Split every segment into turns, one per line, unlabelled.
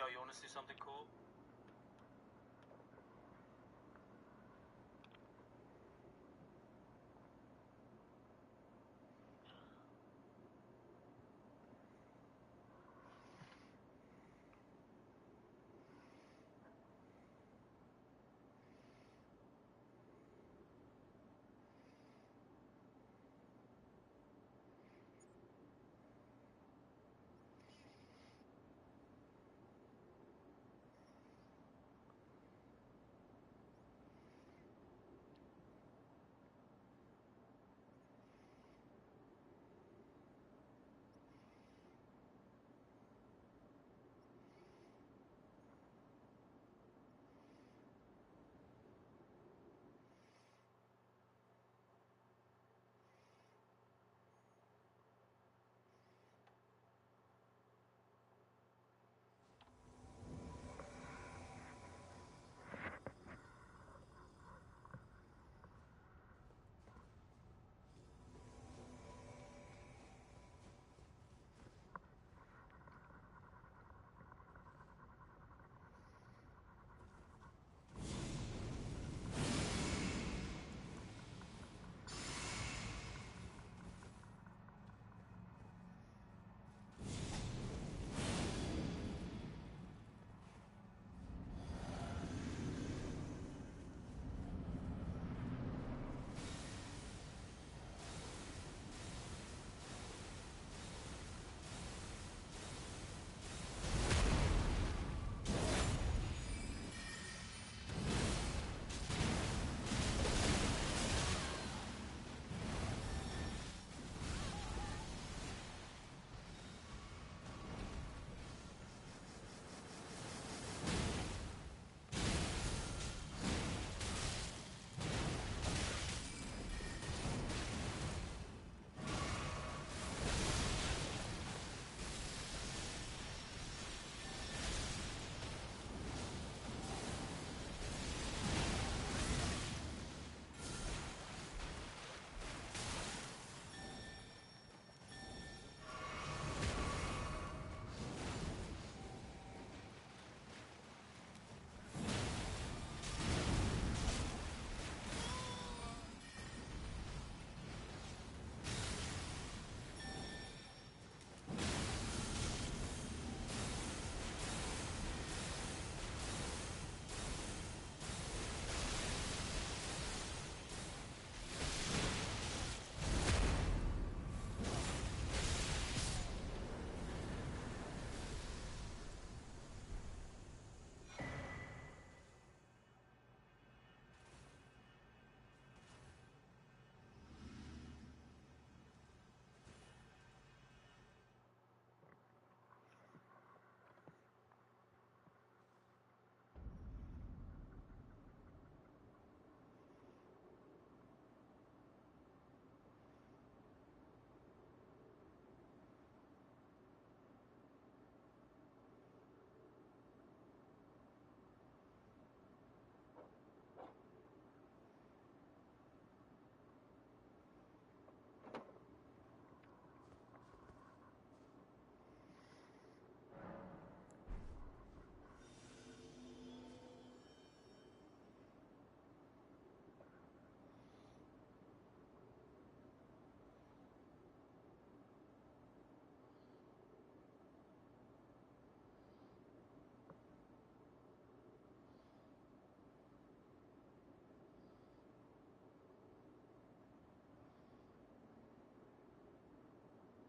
Yo, you wanna see something cool?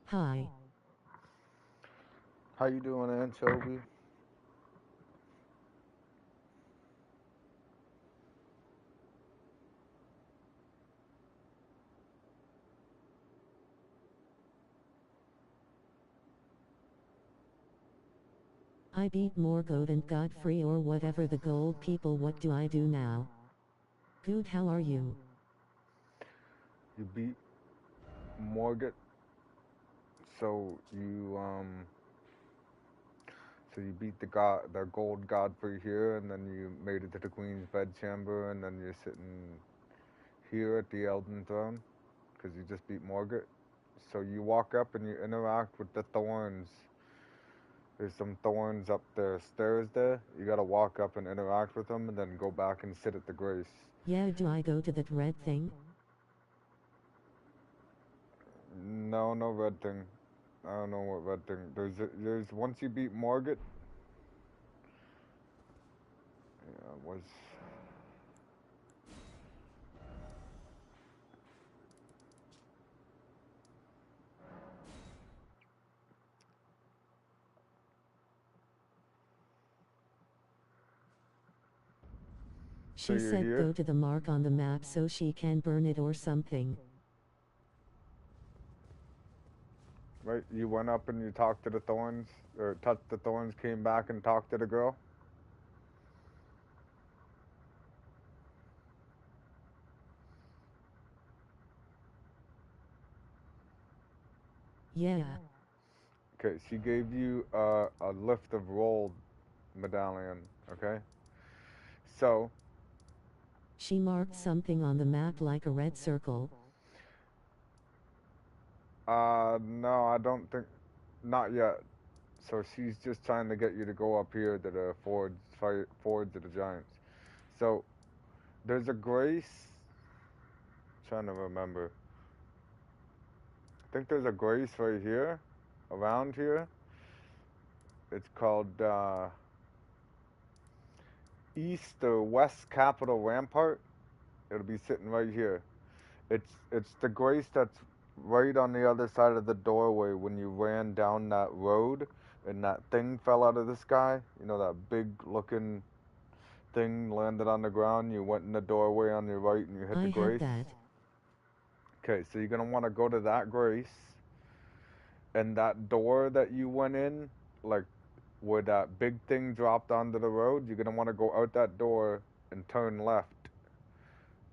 Hi.
How you doing, Anchovy?
I beat Morgoth and Godfrey or whatever the gold people. What do I do now? Good, how are you?
You beat Morgan, so you beat the gold Godfrey here, and then you made it to the Queen's bedchamber, and then you're sitting here at the Elden throne because you just beat Morgan. So you walk up and you interact with the thorns. There's some thorns up the stairs there. You gotta walk up and interact with them and then go back and sit at the grace.
Yeah, do I go to that red thing?
No, no red thing. I don't know what red thing. There's once you beat Morgan. Yeah, it was. So
She
you're
said
here,
go to the mark on the map so she can burn it or something.
right? You went up and you talked to the thorns, or touched the thorns, came back and talked to the girl.
Yeah.
Okay, she gave you a lift of rolled medallion. Okay, so
She marked something on the map like a red circle.
no, I don't think, not yet. So she's just trying to get you to go up here to the forge of the giants. So there's a grace. Trying to remember. I think there's a grace right here, around here. It's called East or West Capitol Rampart. It'll be sitting right here. It's the grace that's right on the other side of the doorway when you ran down that road and that thing fell out of the sky. You know, that big looking thing landed on the ground. You went in the doorway on your right and you hit
I
the
have
grace.
that.
Okay, so you're gonna want to go to that grace and that door that you went in, like where that big thing dropped onto the road. You're gonna want to go out that door and turn left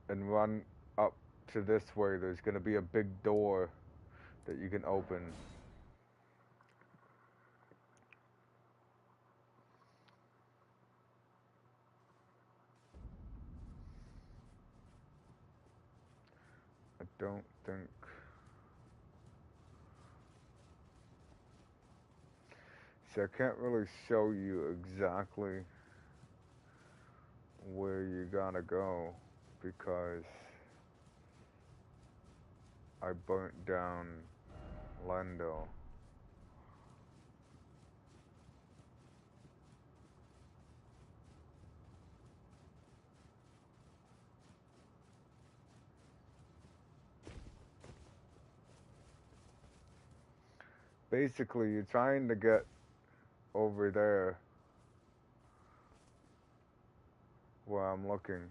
and run up to this way. There's gonna be a big door that you can open. I don't think. See, I can't really show you exactly where you gotta go because I burnt down Lendo. Basically, you're trying to get over there where I'm looking.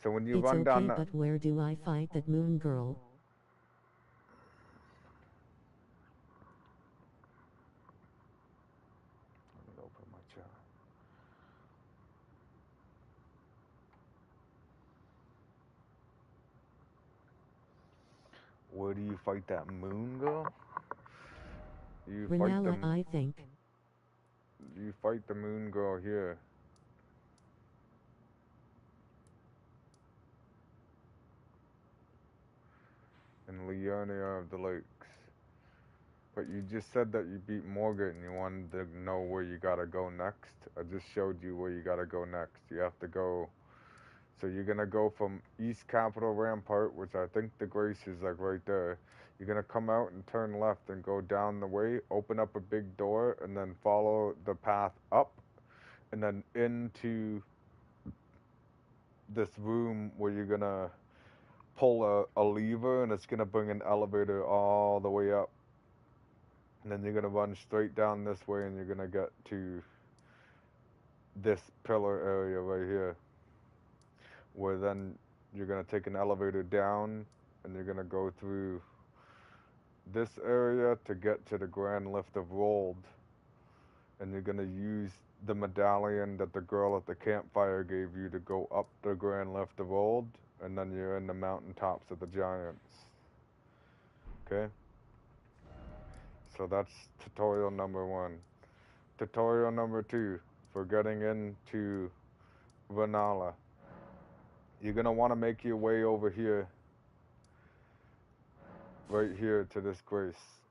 So when you
It's
run down
okay,
that.
but where do I fight that moon girl?
Let me open my chat. Where do you fight that moon girl? You fight the
Renala, I think.
you fight the moon girl here. In Leonia of the Lakes. But you just said that you beat Morgan and you wanted to know where you gotta go next. I just showed you where you gotta go next. You have to go. So you're gonna go from East Capitol Rampart, which I think the Grace is like right there. You're gonna come out and turn left and go down the way, open up a big door, and then follow the path up, and then into this room where you're gonna pull a lever and it's gonna bring an elevator all the way up. And then you're gonna run straight down this way and you're gonna get to this pillar area right here. Where then you're gonna take an elevator down and you're gonna go through this area to get to the grand lift of Rold. And you're gonna use the medallion that the girl at the campfire gave you to go up the grand lift of Rold, and then you're in the mountaintops of the giants. Okay? So that's tutorial number 1. Tutorial number 2 for getting into Vanala. You're gonna want to make your way over here, right here to this grace,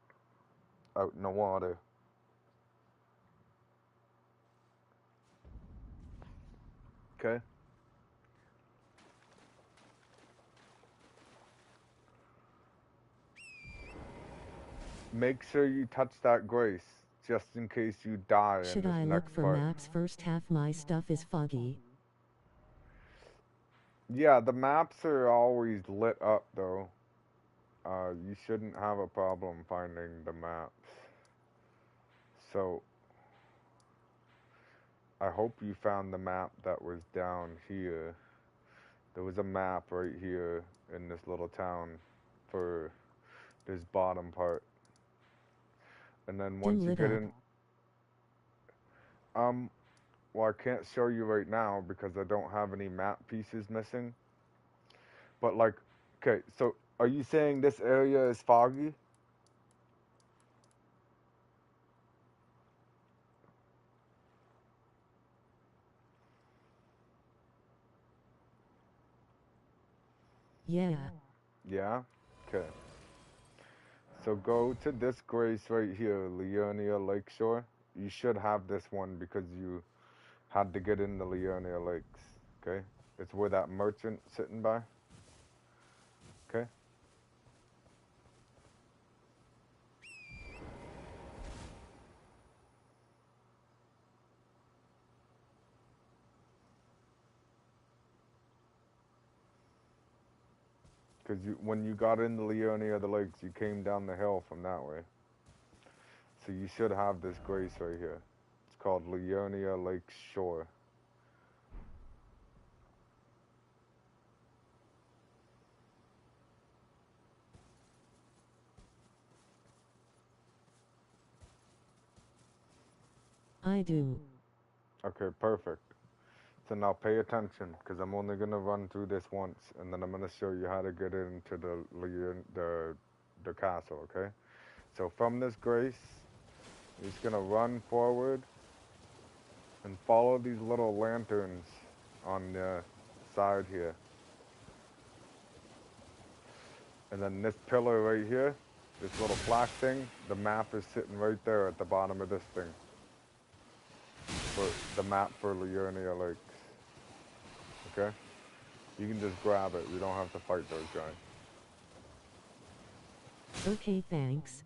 out in the water. Okay? Make sure you touch that grace, just in case you die in
Should
this
I look
next
for
part.
maps first? Half my stuff is foggy.
Yeah, the maps are always lit up though. You shouldn't have a problem finding the maps. So, I hope you found the map that was down here. There was a map right here in this little town for this bottom part. And then once
Dim
you
lit
get
up.
in, well, I can't show you right now because I don't have any map pieces missing. But like, okay, so are you saying this area is foggy?
Yeah.
Yeah? Okay. So go to this grace right here, Leonia Lakeshore. You should have this one because you had to get into Leonia Lakes. Okay? It's where that merchant sitting by. Okay? Because when you got into Leonia the Lakes, you came down the hill from that way. So you should have this grace right here. It's called Leonia Lake Shore.
I do.
Okay, perfect. So now pay attention, because I'm only gonna run through this once, and then I'm gonna show you how to get into the castle. Okay. So from this grace, you're just gonna run forward and follow these little lanterns on the side here, and then this pillar right here, this little black thing, the map is sitting right there at the bottom of this thing. For the map for Leonia Lakes. Okay? You can just grab it. You don't have to fight those guys.
Okay, thanks.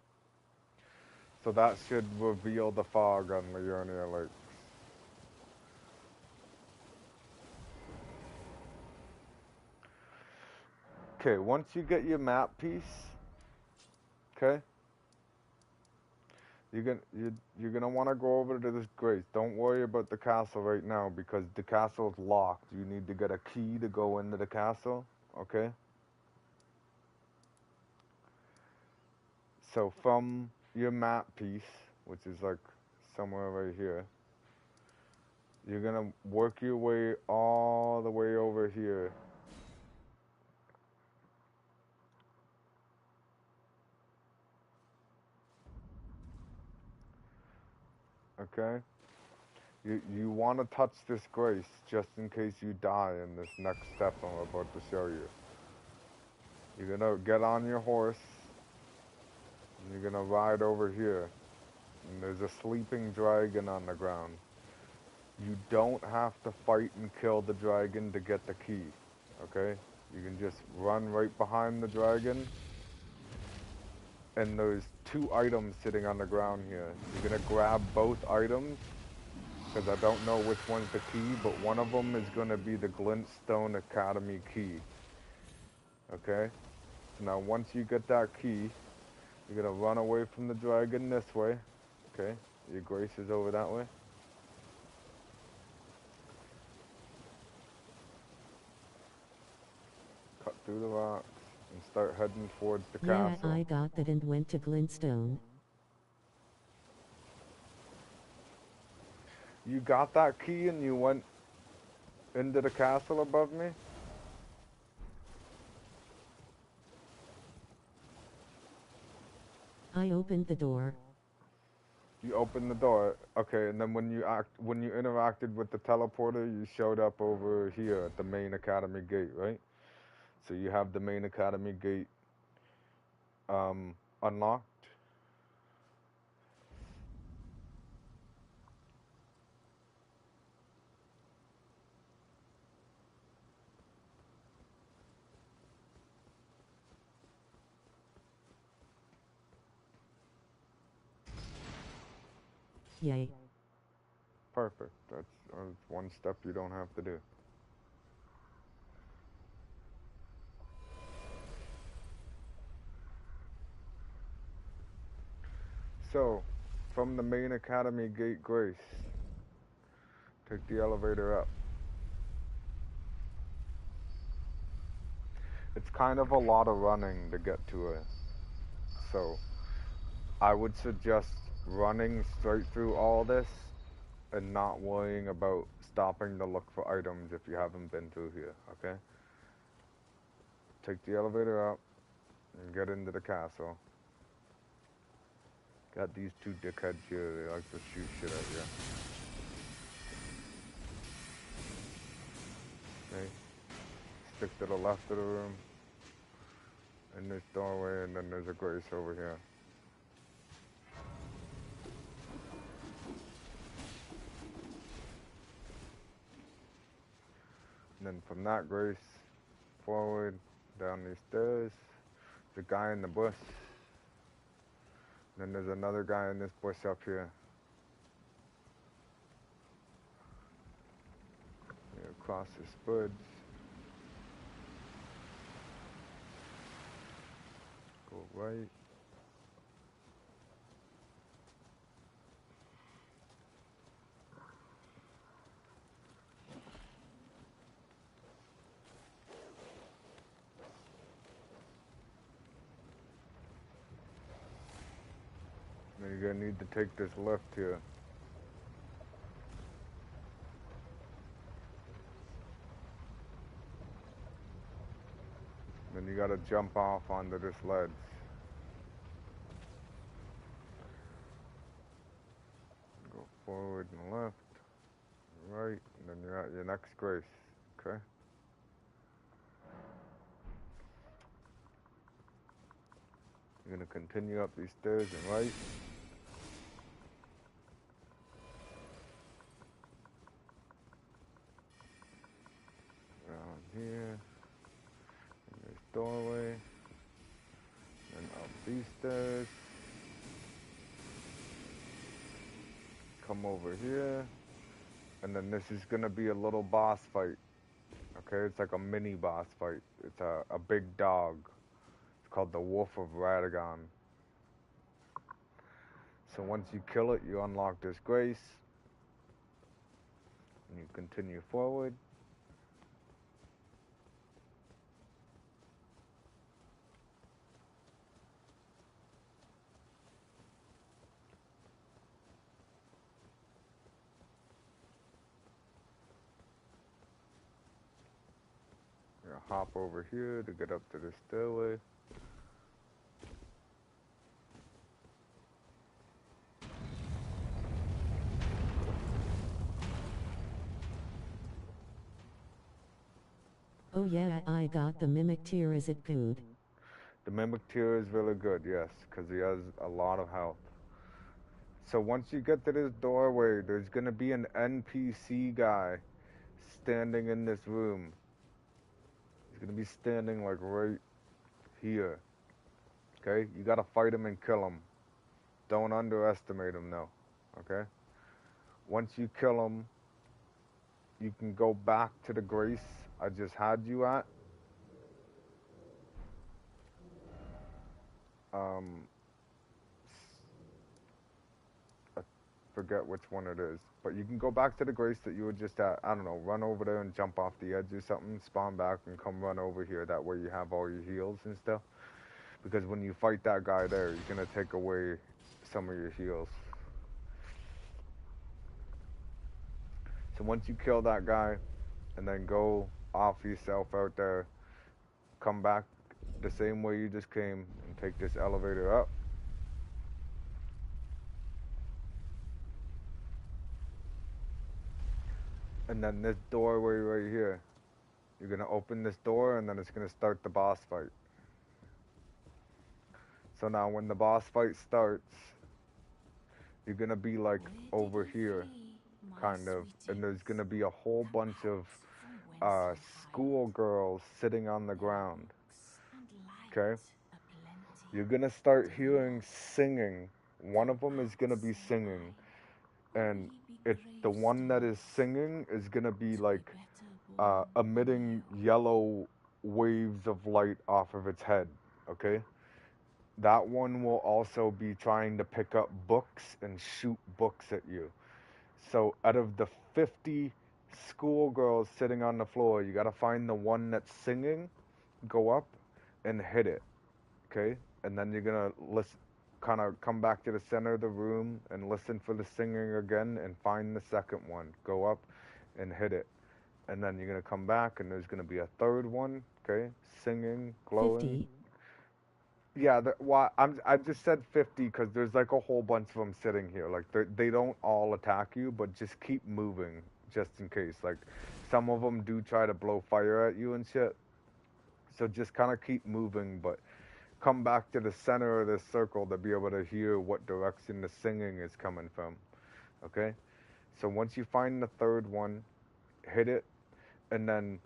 So that should reveal the fog on Leonia Lakes. Okay, once you get your map piece, okay, you're gonna want to go over to this grace. Don't worry about the castle right now because the castle's locked. You need to get a key to go into the castle. Okay. So from your map piece, which is like somewhere right here, you're gonna work your way all the way over here. Okay? You want to touch this grace just in case you die in this next step I'm about to show you. You're gonna get on your horse and you're gonna ride over here. And there's a sleeping dragon on the ground. You don't have to fight and kill the dragon to get the key. Okay? You can just run right behind the dragon. And there's 2 items sitting on the ground here. You're gonna grab both items because I don't know which one's the key, but one of them is going to be the Glintstone Academy key. Okay? So now once you get that key, you're going to run away from the dragon this way. Okay? Your grace is over that way. Cut through the rocks and start heading towards the
Yeah,
castle.
I got that and went to Glintstone.
You got that key and you went into the castle above me?
I opened the door.
You opened the door. Okay, and then when you interacted with the teleporter, you showed up over here at the main academy gate, right? So you have the main academy gate unlocked.
Yay.
Perfect. That's one step you don't have to do. So, from the main academy gate Grace, take the elevator up. It's kind of a lot of running to get to it. So, I would suggest running straight through all this and not worrying about stopping to look for items if you haven't been through here, okay? Take the elevator up and get into the castle. Got these two dickheads here, they like to shoot shit at you. Okay? Stick to the left of the room. In this doorway, and then there's a Grace over here. And then from that Grace, forward, down these stairs, the guy in the bush. And then there's another guy in this bush up here. Across the spuds. Go right. Then you're gonna need to take this left here. Then you gotta jump off onto this ledge. Go forward and left, right, and then you're at your next Grace, okay? You're gonna continue up these stairs and right. Around here. And this doorway. And up these stairs. Come over here. And then this is gonna be a little boss fight. Okay, it's like a mini boss fight. It's a big dog. It's called the Wolf of Radagon. So once you kill it, you unlock this Grace. And you continue forward. You're gonna hop over here to get up to the stairway.
Oh yeah, I got the mimic tier. Is it good?
The Mimic tier is really good, yes, because he has a lot of health. So once you get to this doorway, there's going to be an NPC guy standing in this room. He's going to be standing like right here. Okay? You got to fight him and kill him. Don't underestimate him though. Okay? Once you kill him, you can go back to the Grace I just had you at. I forget which one it is, but you can go back to the Grace that you were just at. I don't know, run over there and jump off the edge or something, spawn back and come run over here. That way you have all your heals and stuff. Because when you fight that guy there, he's gonna take away some of your heals. So once you kill that guy, and then go off yourself out there, come back the same way you just came, and take this elevator up. And then this doorway right here, you're gonna open this door, and then it's gonna start the boss fight. So now when the boss fight starts, you're gonna be like over here, kind of, and there's gonna be a whole bunch of schoolgirls sitting on the ground. Okay? You're gonna start hearing singing. One of them is gonna be singing. and the one that is singing is gonna be like emitting yellow waves of light off of its head. Okay, that one will also be trying to pick up books and shoot books at you. So out of the 50 schoolgirls sitting on the floor, you gotta find the one that's singing, go up and hit it. Okay, and then you're gonna listen, kind of come back to the center of the room and listen for the singing again, and find the second one. Go up and hit it, and then you're gonna come back, and there's gonna be a third one. Okay, singing, glowing.
50.
Yeah, why I just said 50 because there's like a whole bunch of them sitting here. Like they don't all attack you, but just keep moving just in case. Like some of them do try to blow fire at you and shit. So just kind of keep moving, but come back to the center of this circle to be able to hear what direction the singing is coming from. Okay? So once you find the third one, hit it, and then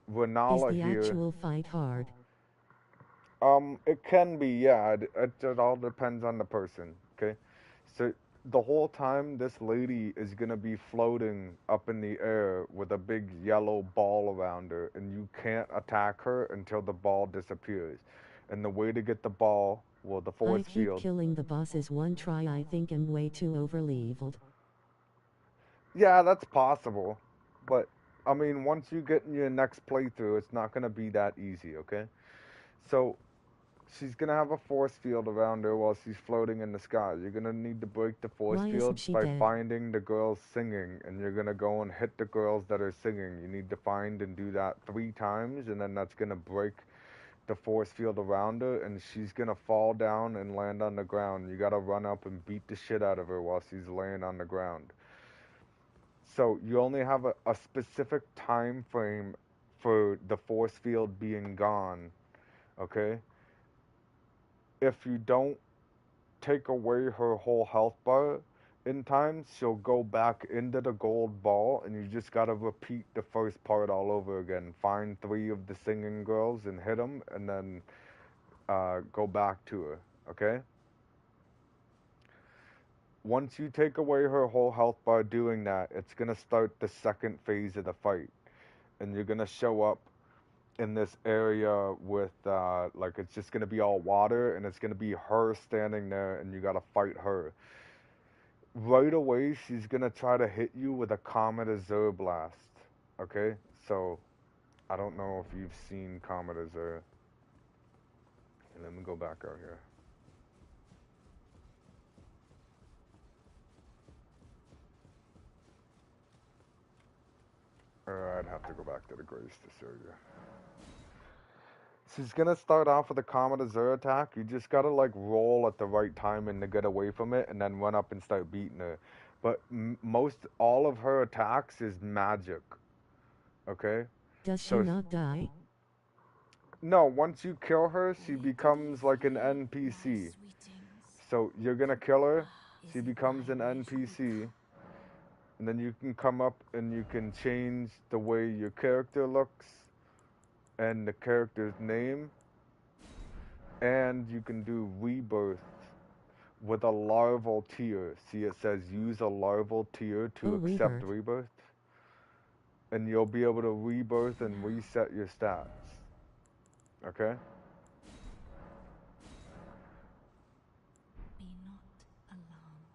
Is
Renala
the
here.
actual fight hard?
It can be, yeah. It all depends on the person. Okay? So the whole time, this lady is gonna be floating up in the air with a big yellow ball around her, and you can't attack her until the ball disappears. And the way to get the ball, well, the
I
force
keep
field.
killing the bosses one try. I think I'm way too overleveled.
Yeah, that's possible. But, I mean, once you get in your next playthrough, it's not gonna be that easy, okay? So, she's gonna have a force field around her while she's floating in the sky. You're gonna need to break the force
Why
field
isn't she
by
dead?
finding the girls singing, and you're gonna go and hit the girls that are singing. You need to find and do that 3 times, and then that's gonna break the force field around her, and she's gonna fall down and land on the ground. You gotta run up and beat the shit out of her while she's laying on the ground. So you only have a specific time frame for the force field being gone, okay? If you don't take away her whole health bar in time, she'll go back into the gold ball, and you just gotta repeat the first part all over again. Find 3 of the singing girls and hit them, and then go back to her, okay? Once you take away her whole health bar doing that, it's gonna start the second phase of the fight, and you're gonna show up in this area with like it's just gonna be all water, and it's gonna be her standing there, and you gotta fight her. Right away, she's gonna try to hit you with a Comet Azure Blast. Okay? So, I don't know if you've seen Comet Azure. And let me go back out here. Or I'd have to go back to the Grace to show you. She's gonna start off with a Comet Azure attack. You just gotta like roll at the right time and to get away from it, and then run up and start beating her. But all of her attacks is magic. Okay?
Does she
So
not die?
no, once you kill her, she becomes like an NPC. So you're gonna kill her, she becomes an NPC, and then you can come up and you can change the way your character looks and the character's name, and you can do rebirth with a larval tier. See, it says use a larval tier to
Oh,
accept
rebirth.
rebirth, and you'll be able to rebirth and reset your stats. Okay?
Be not alarmed.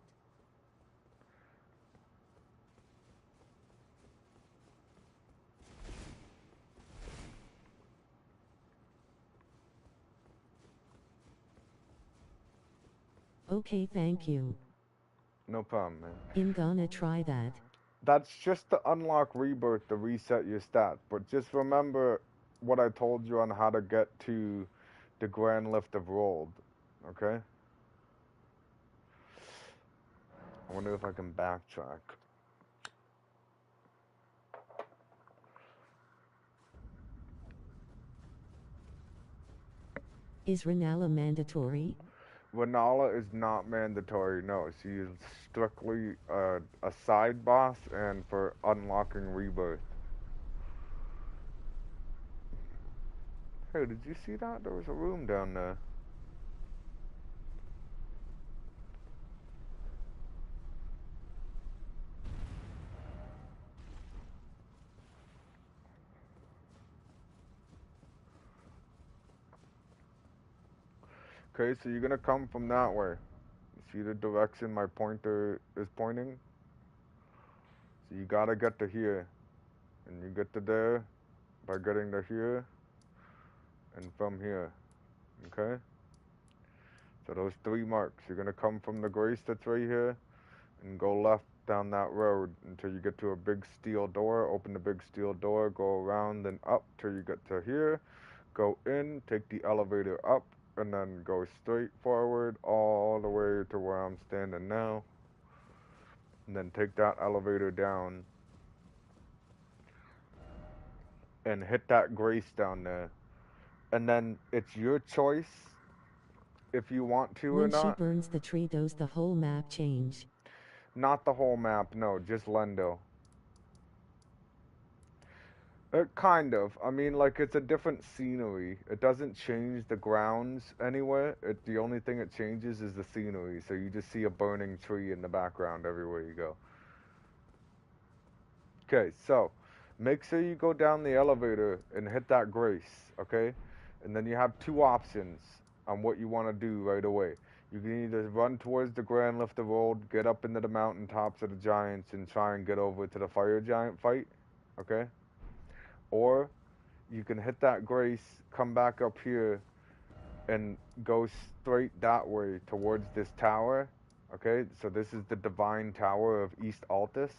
Okay, thank you.
No problem, man.
I'm gonna try that.
That's just to unlock rebirth to reset your stats. But just remember what I told you on how to get to the Grand Lift of Rold. Okay? I wonder if I can backtrack.
Is Renala mandatory?
Renala is not mandatory, no. She is strictly a side boss and for unlocking rebirth. Hey, did you see that? There was a room down there. Okay, so you're gonna come from that way. See the direction my pointer is pointing? So you gotta get to here. And you get to there by getting to here and from here. Okay? So those three marks, you're gonna come from the grace that's right here and go left down that road until you get to a big steel door. Open the big steel door, go around and up till you get to here. Go in, take the elevator up, and then go straight forward all the way to where I'm standing now. And then take that elevator down and hit that grace down there. And then it's your choice if you want to or
When she
not.
burns the tree, does the whole map change?
Not the whole map, no, just Lendo. Kind of. I mean, like, it's a different scenery. It doesn't change the grounds anywhere. The only thing it changes is the scenery. So you just see a burning tree in the background everywhere you go. Okay, so make sure you go down the elevator and hit that grace, okay? And then you have two options on what you want to do right away. You can either run towards the Grand Lift of Road, get up into the mountaintops of the giants, and try and get over to the fire giant fight, okay? Or you can hit that grace, come back up here, and go straight that way towards this tower, okay? So this is the Divine Tower of East Altus,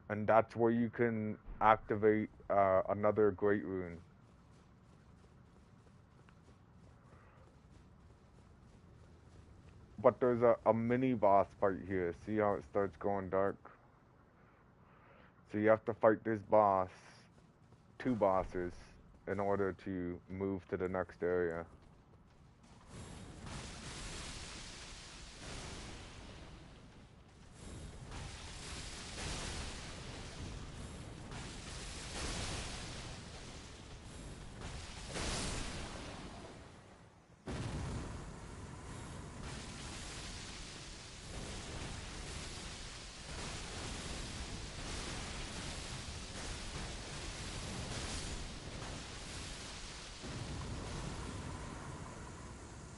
and that's where you can activate another Great Rune. But there's a mini boss fight here. See how it starts going dark? So you have to fight this boss, two bosses, in order to move to the next area.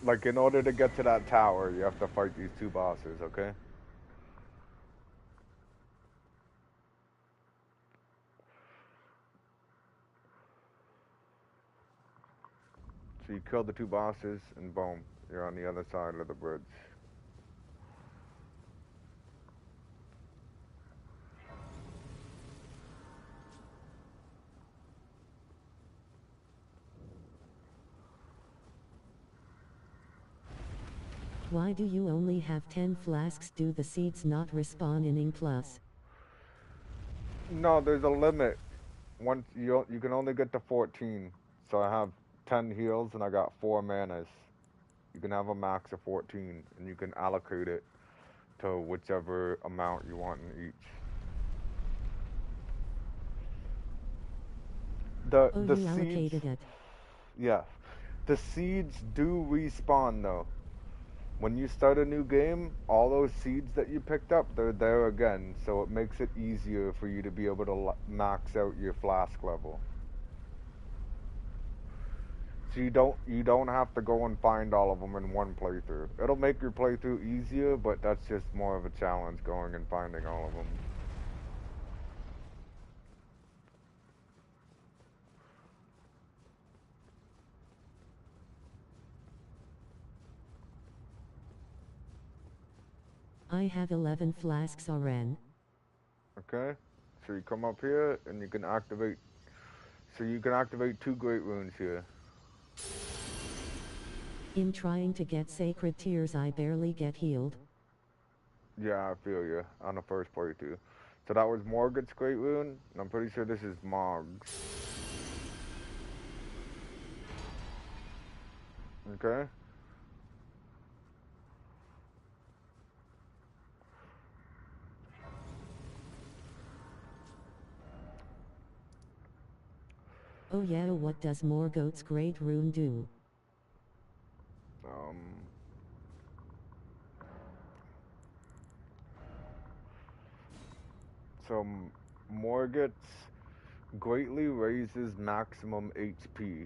Like, in order to get to that tower, you have to fight these two bosses, okay? So you kill the two bosses, and boom, you're on the other side of the bridge.
Why do you only have 10 flasks? Do the seeds not respawn in NG+?
No, there's a limit. Once you can only get to 14. So I have 10 heals and I got 4 manas. You can have a max of 14, and you can allocate it to whichever amount you want in each. The
You
seeds,
allocated it.
yeah, the seeds do respawn though. When you start a new game, all those seeds that you picked up, they're there again, so it makes it easier for you to be able to max out your flask level. So you don't have to go and find all of them in one playthrough. It'll make your playthrough easier, but that's just more of a challenge going and finding all of them.
I have 11 flasks RN.
Okay? So you come up here and you can activate, so you can activate 2 great runes here.
In trying to get sacred tears, I barely get healed.
Yeah, I feel you, on the first playthrough. So that was Morgan's great rune, and I'm pretty sure this is Mog's. Okay?
Oh yeah, what does Morgoth's great rune do?
Um, so Morgoth's greatly raises maximum HP.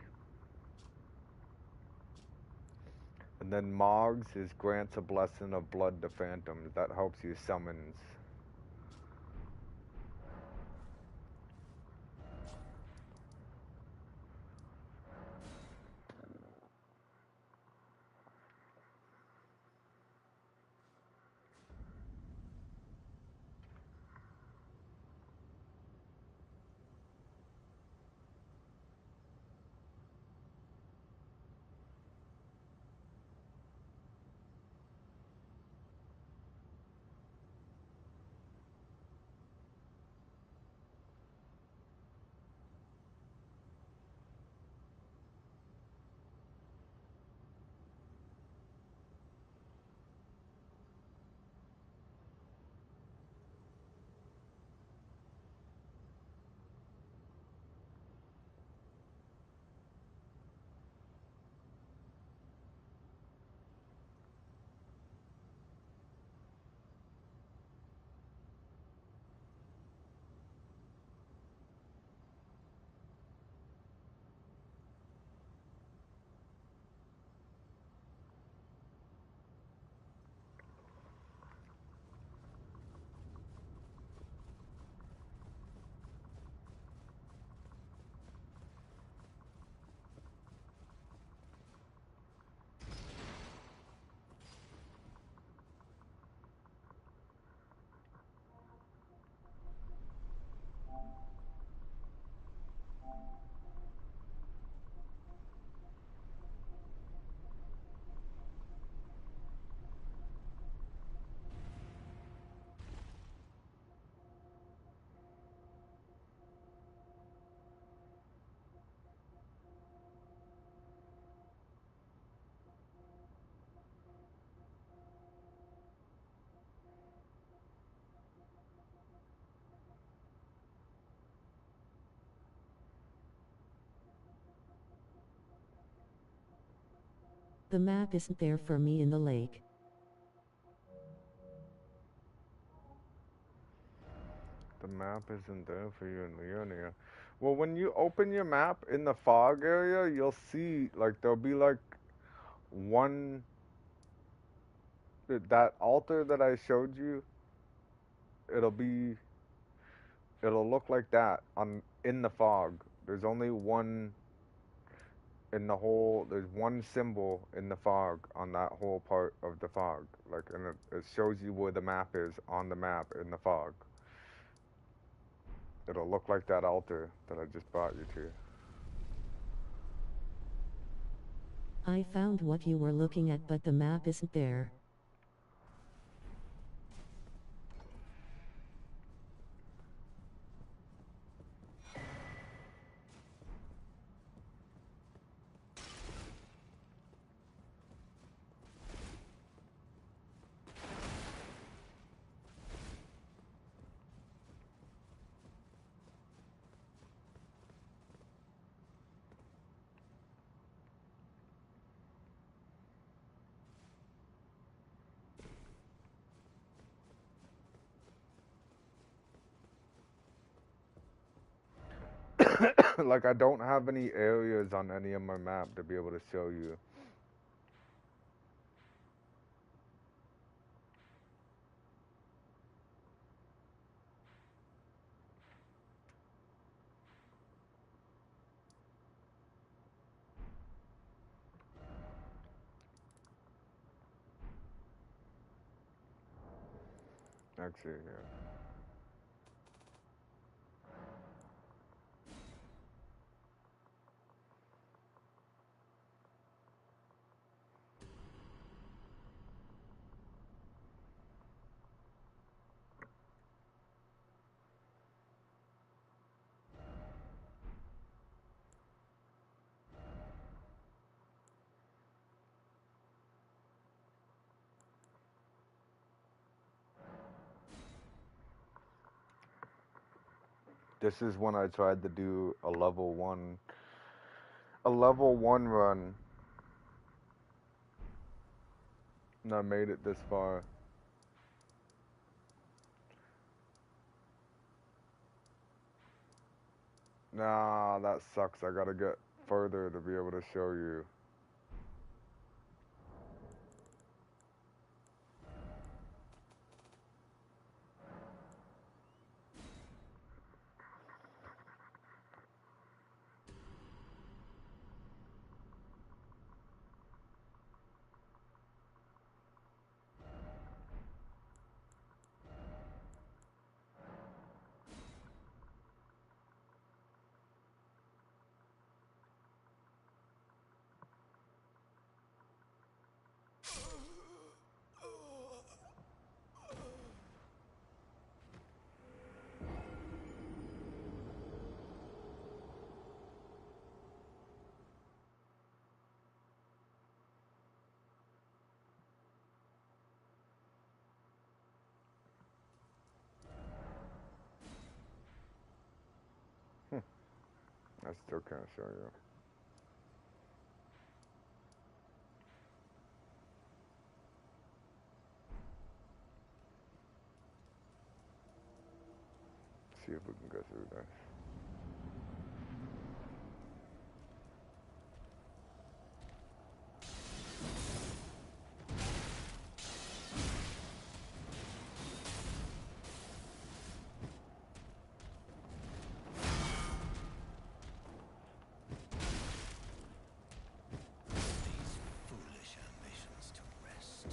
And then Moggs is grants a blessing of blood to phantoms. That helps you summons.
The map isn't there for me in the lake.
The map isn't there for you in Leonia. Well, when you open your map in the fog area, you'll see, like, there'll be, like, one. That altar that I showed you, it'll be. It'll look like that on in the fog. There's only one in the whole. There's one symbol in the fog on that whole part of the fog. Like, and it shows you where the map is on the map in the fog. It'll look like that altar that I just brought you to.
I found what you were looking at, but the map isn't there.
Like, I don't have any areas on any of my map to be able to show you. Actually, yeah. This is when I tried to do a level 1 run, and I made it this far. Nah, that sucks. I gotta get further to be able to show you. I still can't show you. See if we can go through this.
Foolish ambitions to rest.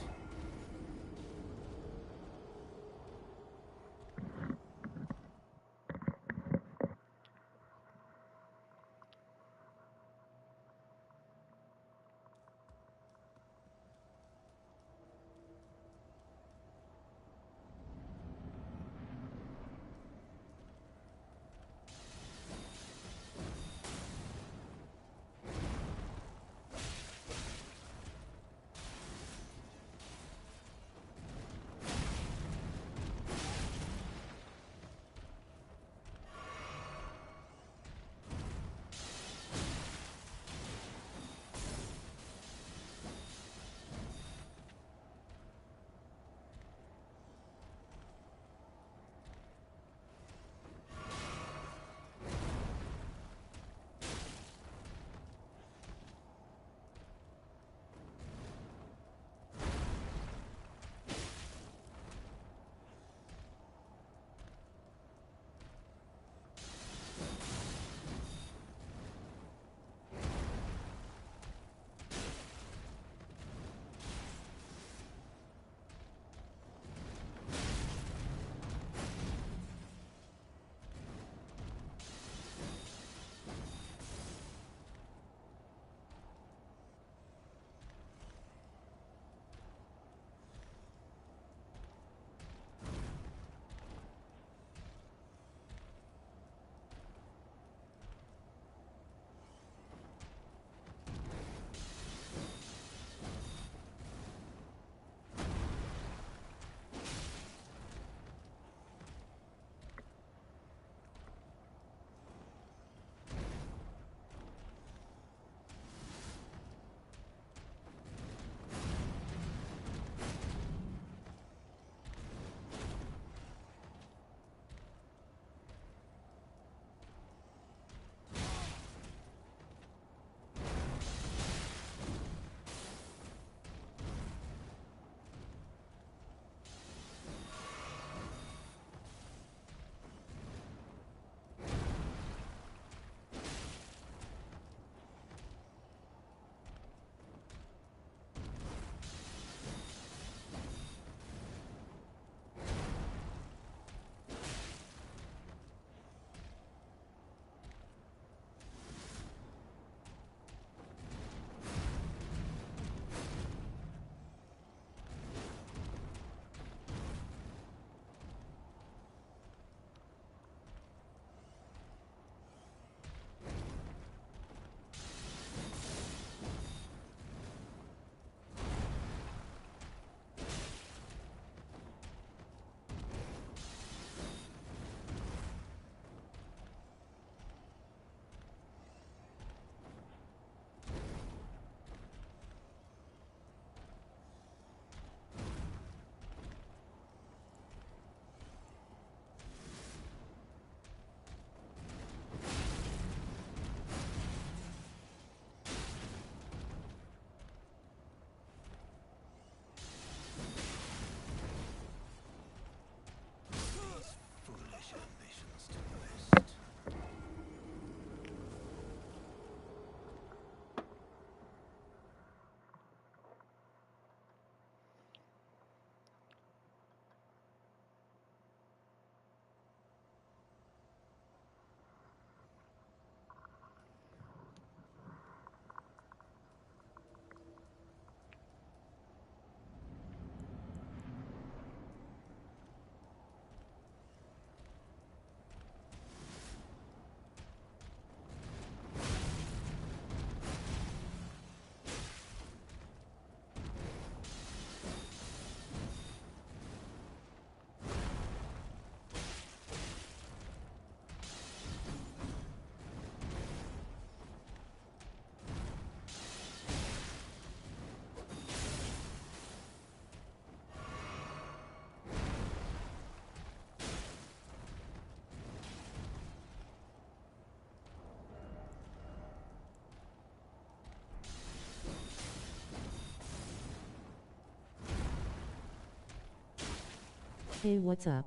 Hey, what's up?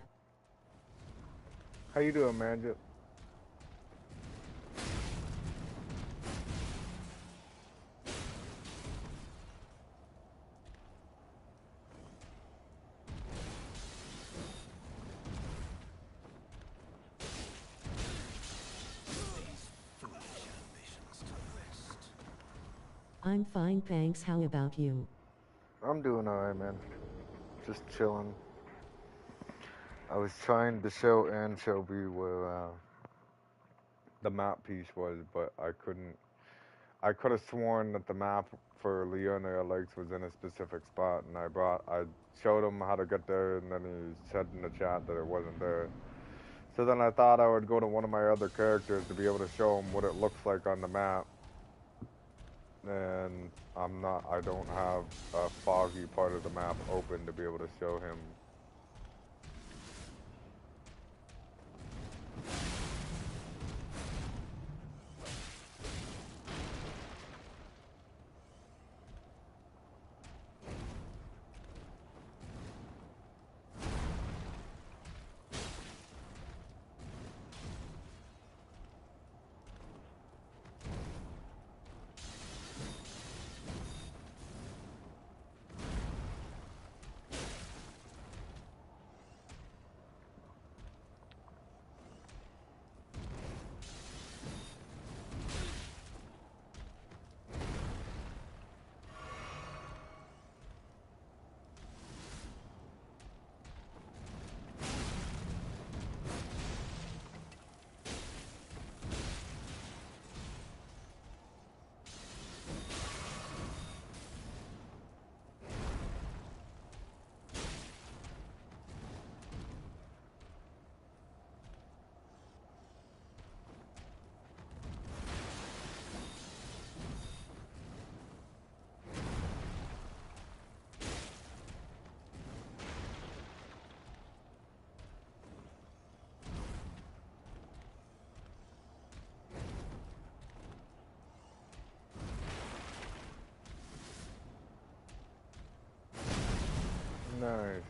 How you doing, man?
Foolish ambitions to rest.
I'm fine, thanks. How about you?
I'm doing alright, man. Just chilling. I was trying to show Anchovy where the map piece was, but I couldn't. I could have sworn that the map for Leonia Lakes was in a specific spot, and I showed him how to get there, and then he said in the chat that it wasn't there. So then I thought I would go to one of my other characters to be able to show him what it looks like on the map, and I don't have a foggy part of the map open to be able to show him. Nice.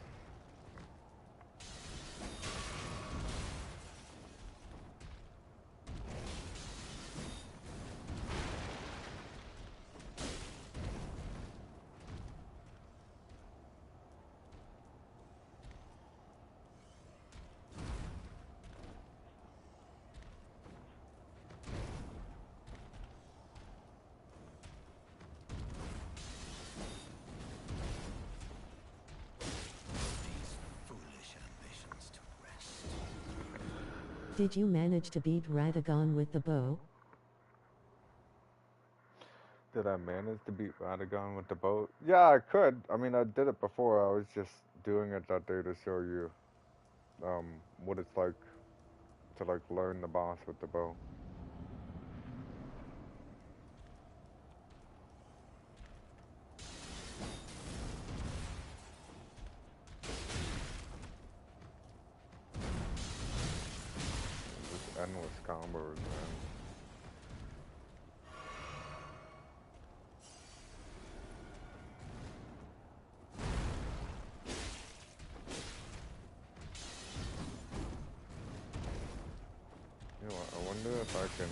These foolish ambitions to rest.
Did you manage to beat Radagon with the bow?
Did I manage to beat Radagon with the boat? Yeah, I could. I mean, I did it before. I was just doing it that day to show you um, what it's like to like learn the boss with the bow. Just endless combos, man. You know what? I wonder if I can.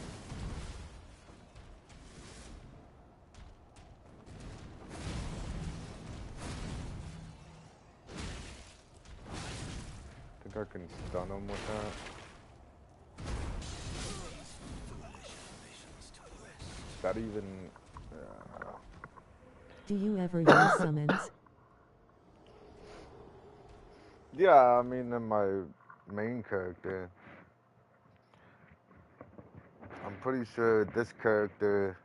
Think I can stun him with that.
Foolish ambitions to rest.
That even. Uh,
Do you ever use summons?
yeah, I mean, in my main character, I'm pretty sure this character,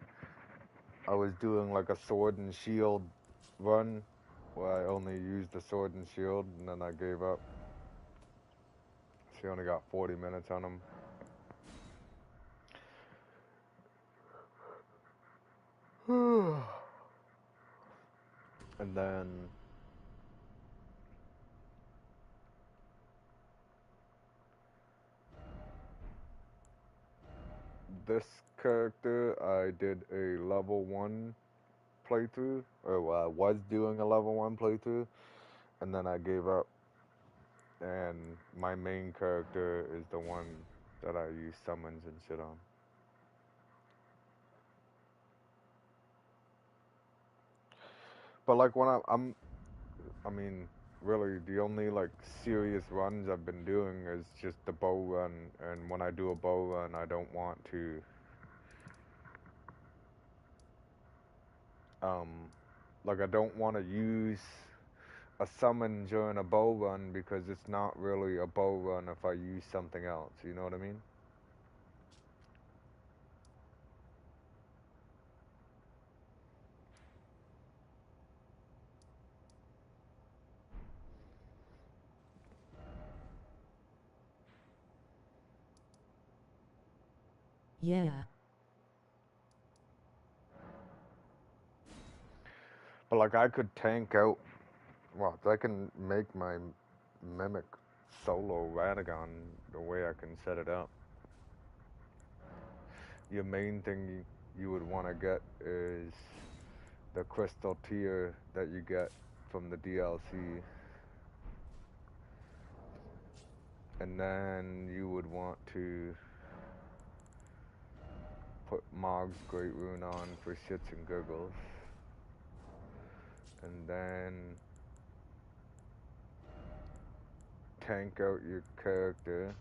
I was doing like a sword and shield run where I only used the sword and shield, and then I gave up. She only got 40 minutes on him. And then this character, I did a level 1 playthrough, or well, I was doing a level 1 playthrough, and then I gave up. and my main character is the one that I use summons and shit on. But like when I mean, really, the only like serious runs I've been doing is just the bow run, and when I do a bow run, I don't want to, um, like I don't want to use a summon during a bow run because it's not really a bow run if I use something else. You know what I mean?
Yeah.
But like I could tank out. Well, I can make my mimic solo Radagon the way I can set it up. Your main thing you would want to get is the crystal tier that you get from the DLC, and then you would want to put Mog's Great Rune on for shits and giggles, and then tank out your character.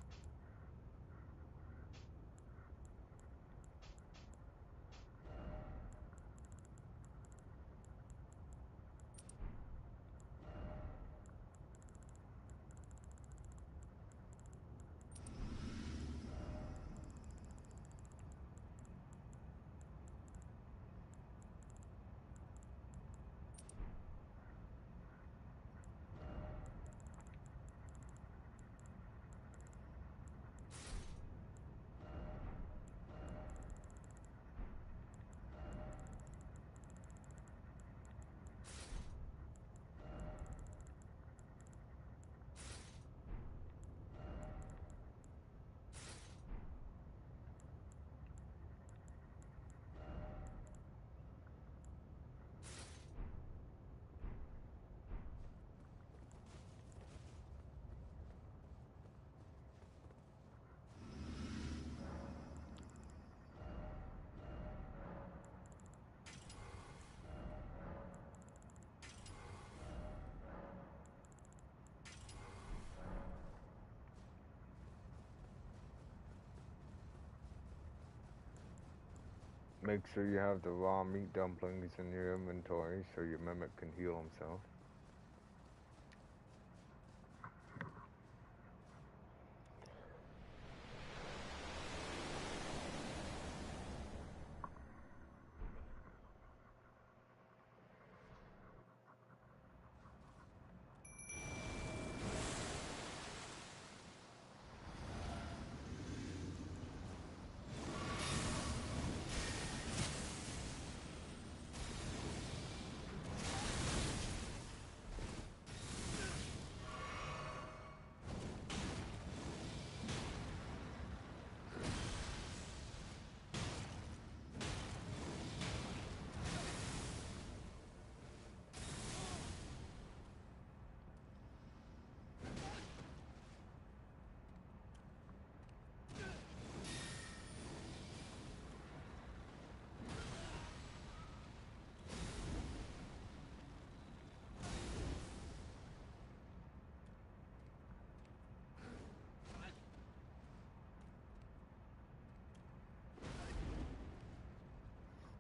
Make sure you have the raw meat dumplings in your inventory so your mimic can heal himself.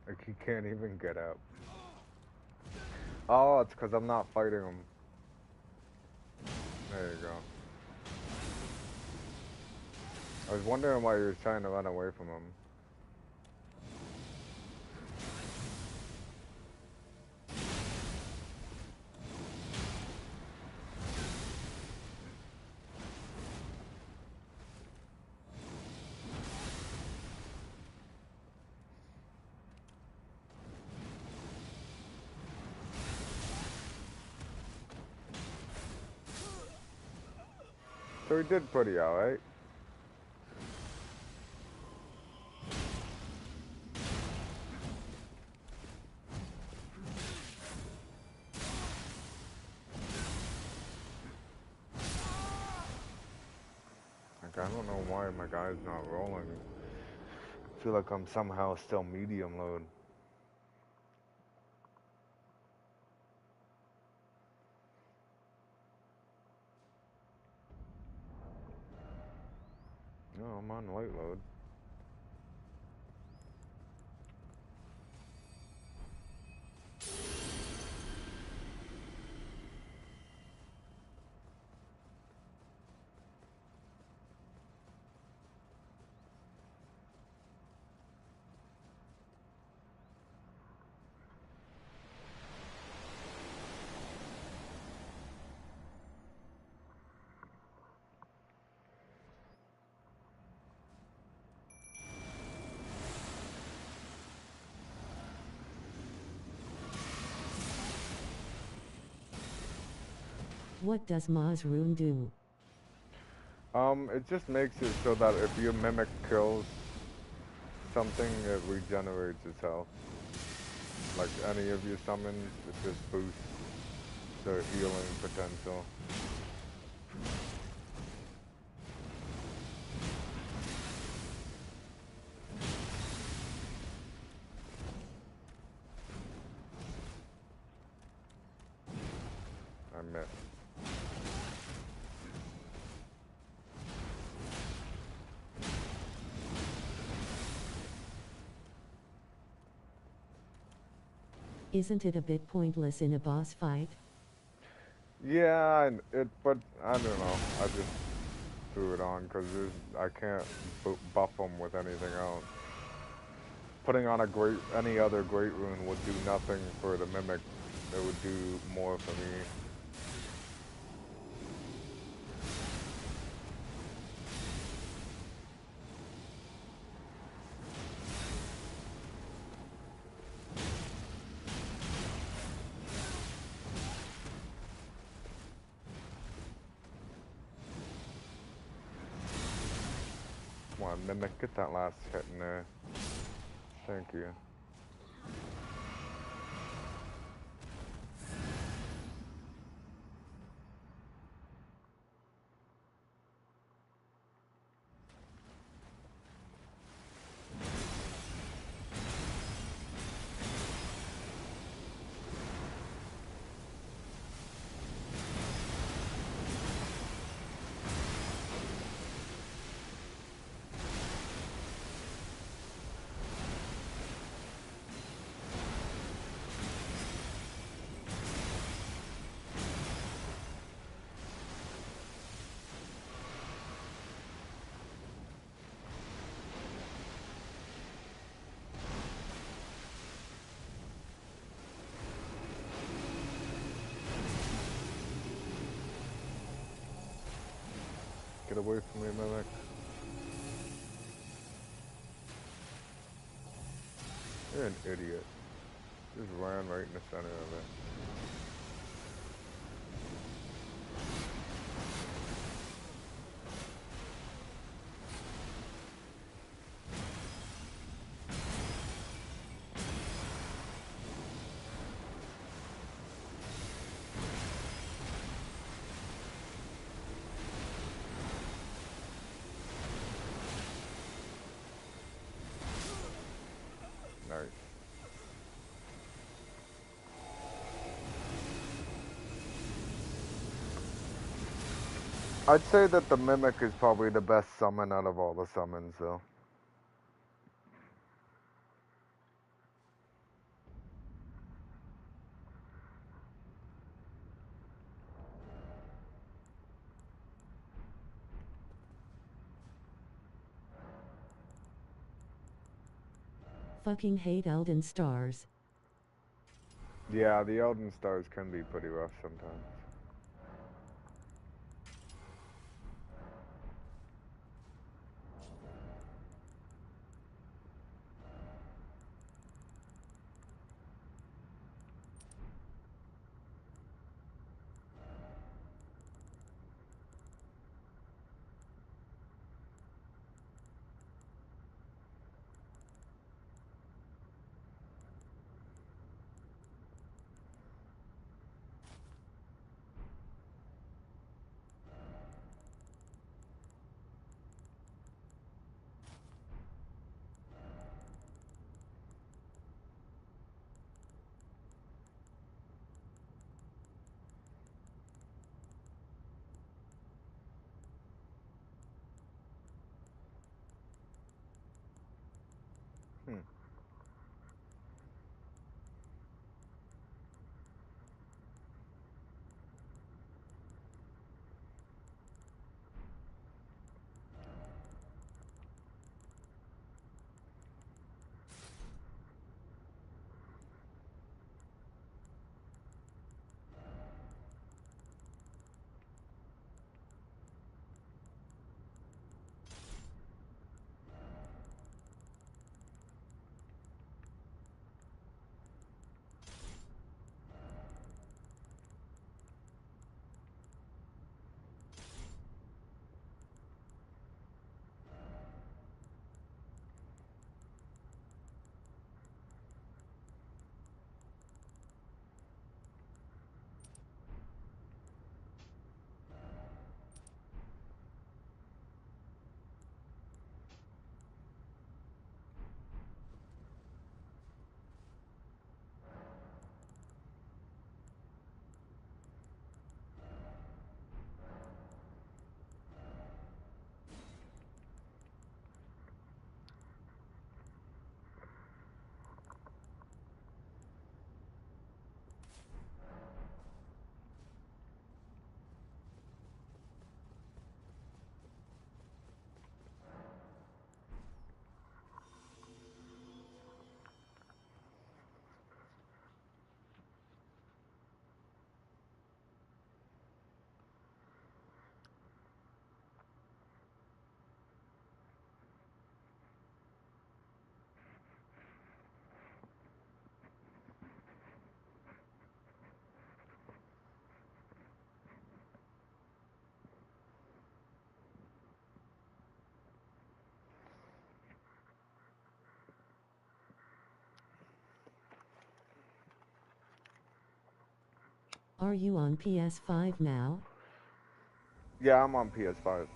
Like he can't even get up. Oh, it's because I'm not fighting him. There you go. I was wondering why you were trying to run away from him. So he did pretty alright. Mimic. I don't know why my guy's not rolling. I feel like I'm somehow still medium load. No, I'm on light load.
What does Ma's rune do?
It just makes it so that if your Mimic kills something, it regenerates its health. Like any of your summons, it just boosts their healing potential. I missed.
Isn't it a bit pointless in a boss fight?
Yeah, but I don't know. I just threw it on because I can't buff them with anything else. Putting on any other great rune would do nothing for the Mimic. It would do more for me. Come on, Mimic, get that last hit in there. Thank you. Get away from me, Mimic. You're an idiot. Just ran right in the center of it. Nice. I'd say that the Mimic is probably the best summon out of all the summons, though.
Fucking hate Elden stars.
Yeah, the Elden Stars can be pretty rough sometimes.
Are you on PS5 now?
Yeah, I'm on PS5.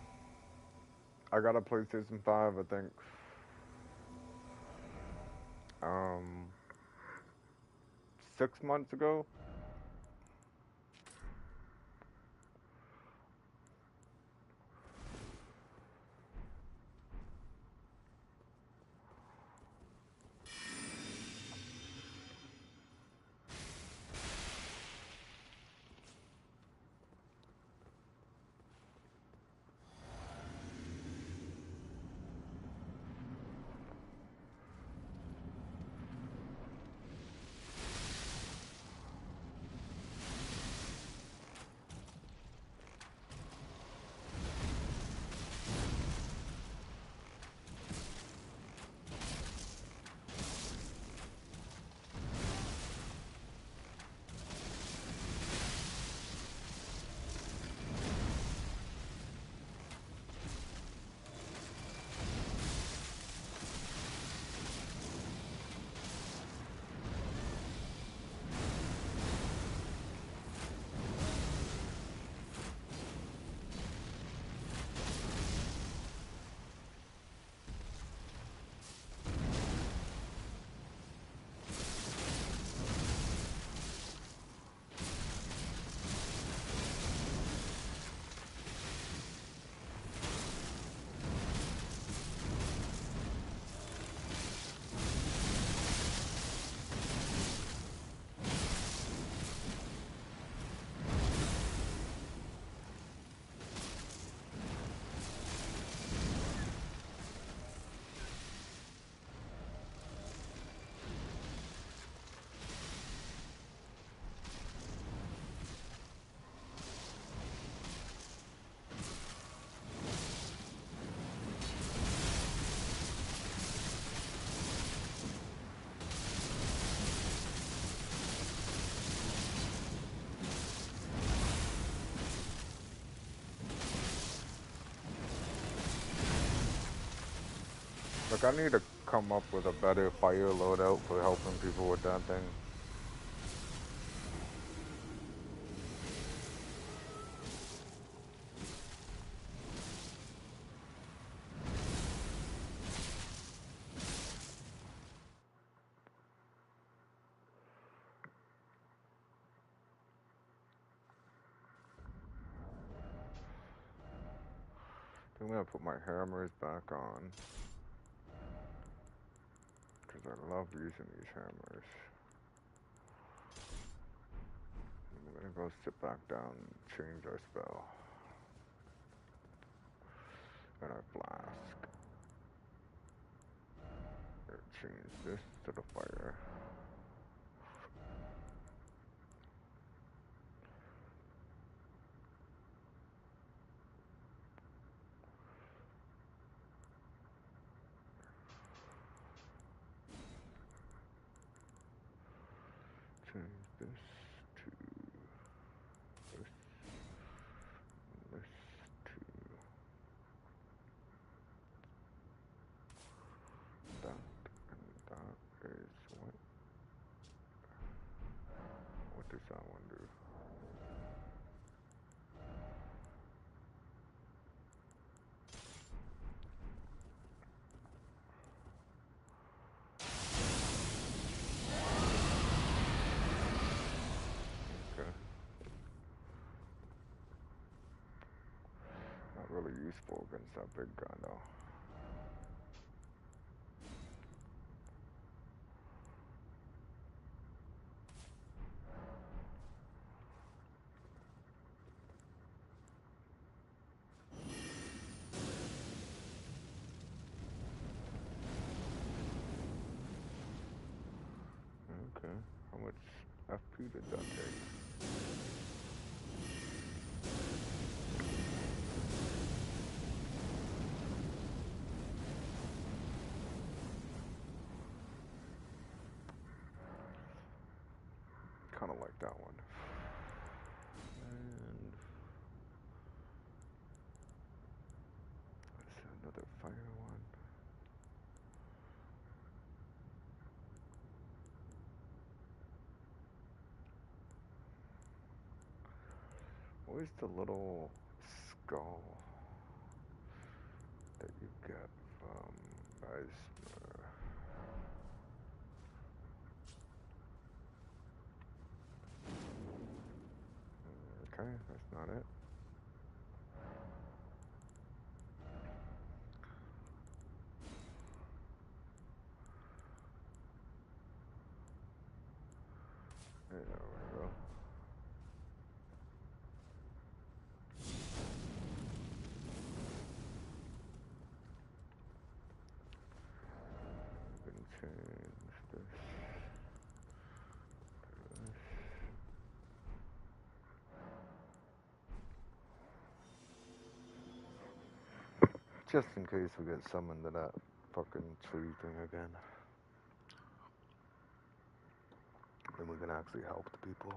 I got a PlayStation 5, I think, um, 6 months ago. Look, I need to come up with a better fire loadout for helping people with that thing. I'm gonna put my hammers back on, because I love using these hammers. I'm gonna go sit back down and change our spell. And our flask. Change this to the fire. Change this to this, this to that, and that is what does that one do? Okay. Not really useful against that big guy though. Okay. How much FP did that take? Kind of like that one. And let's another fire one. Where's the little skull that you get from Eismer? Okay, that's not it. There we go. We can change this to this. Just in case we get summoned to that fucking tree thing again. Then we can actually help the people.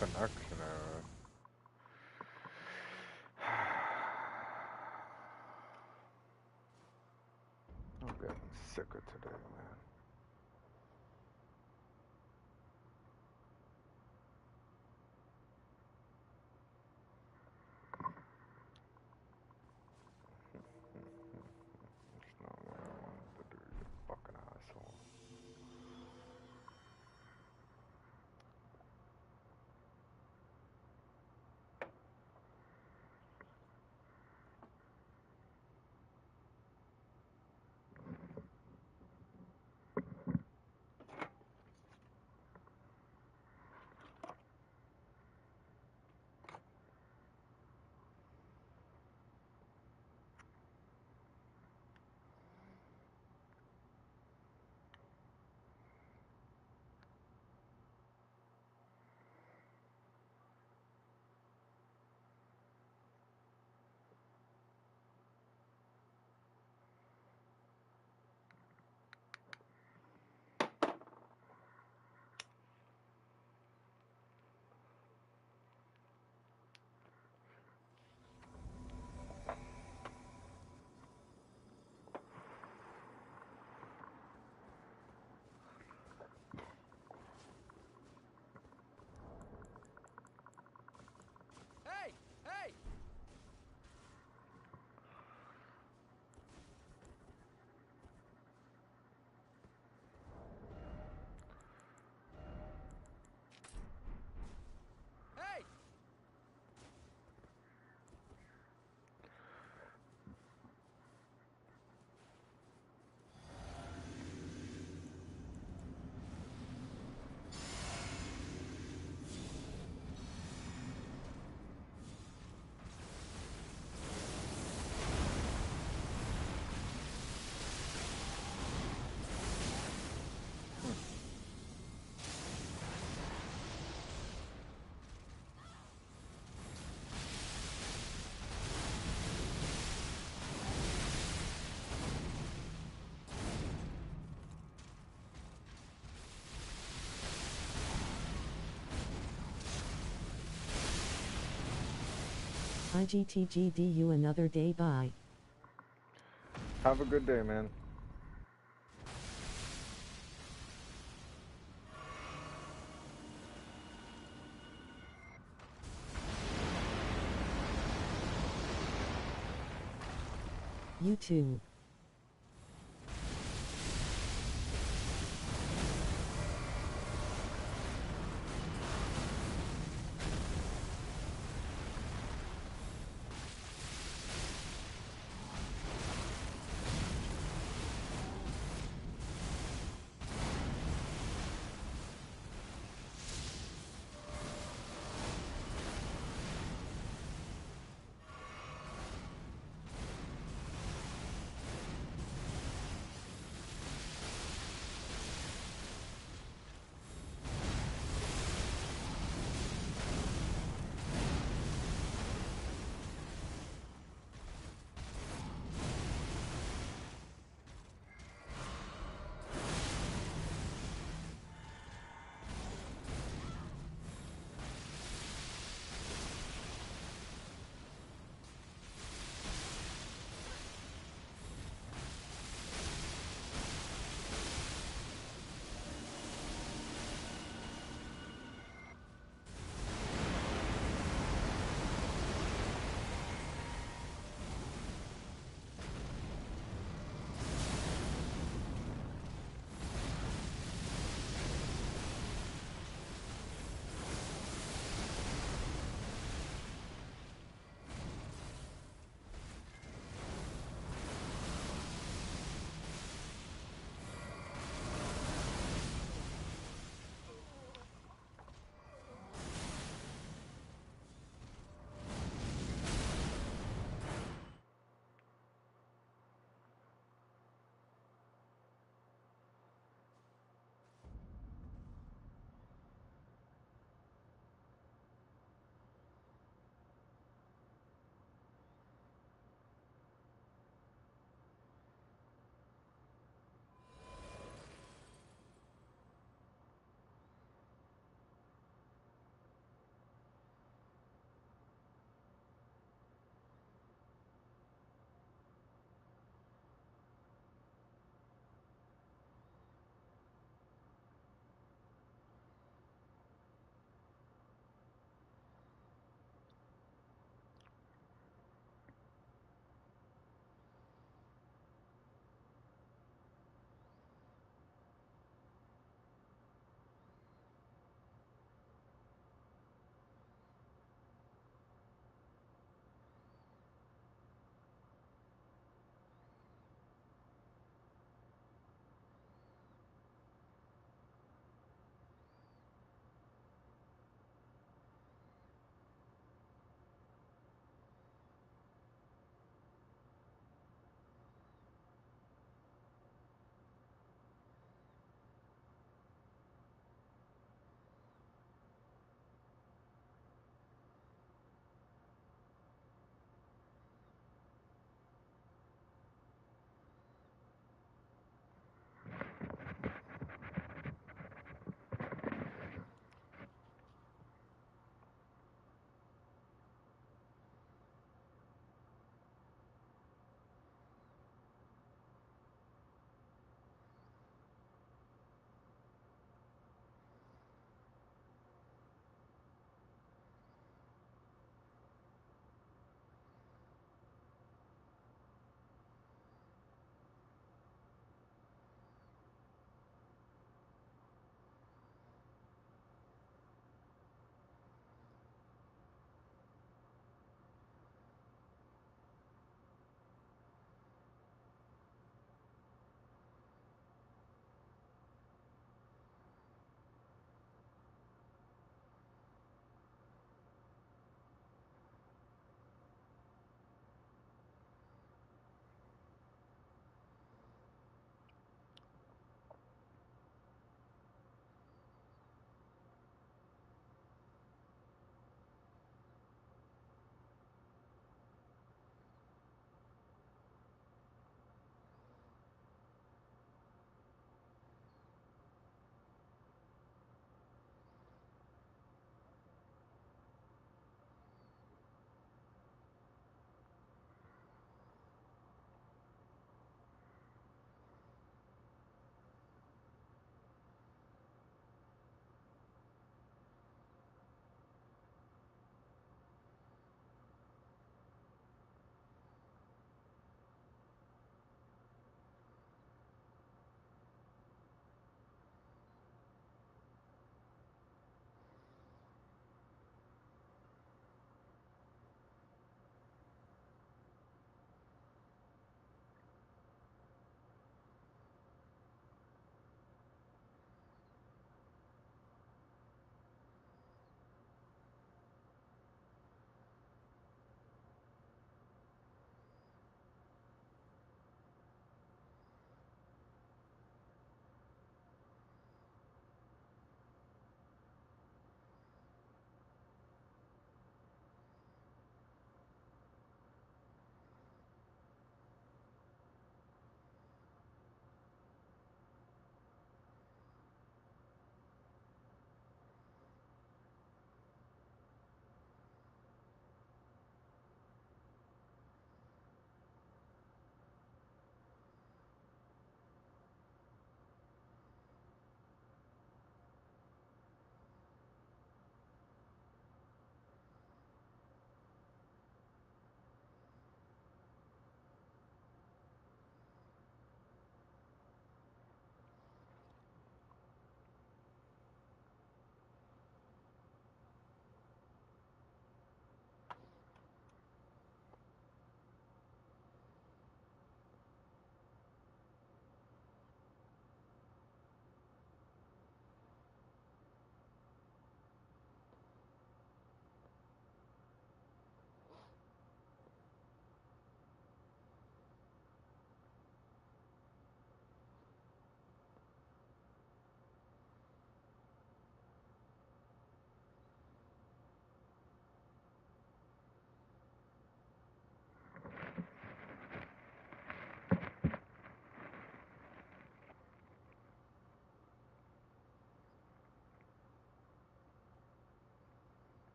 Connection error. I'm getting sicker today, man. It's not what I wanted to do, you fucking asshole.
IGTGDU another day, bye.
Have a good day, man.
You too.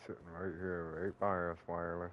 sitting right here, right by us, wireless.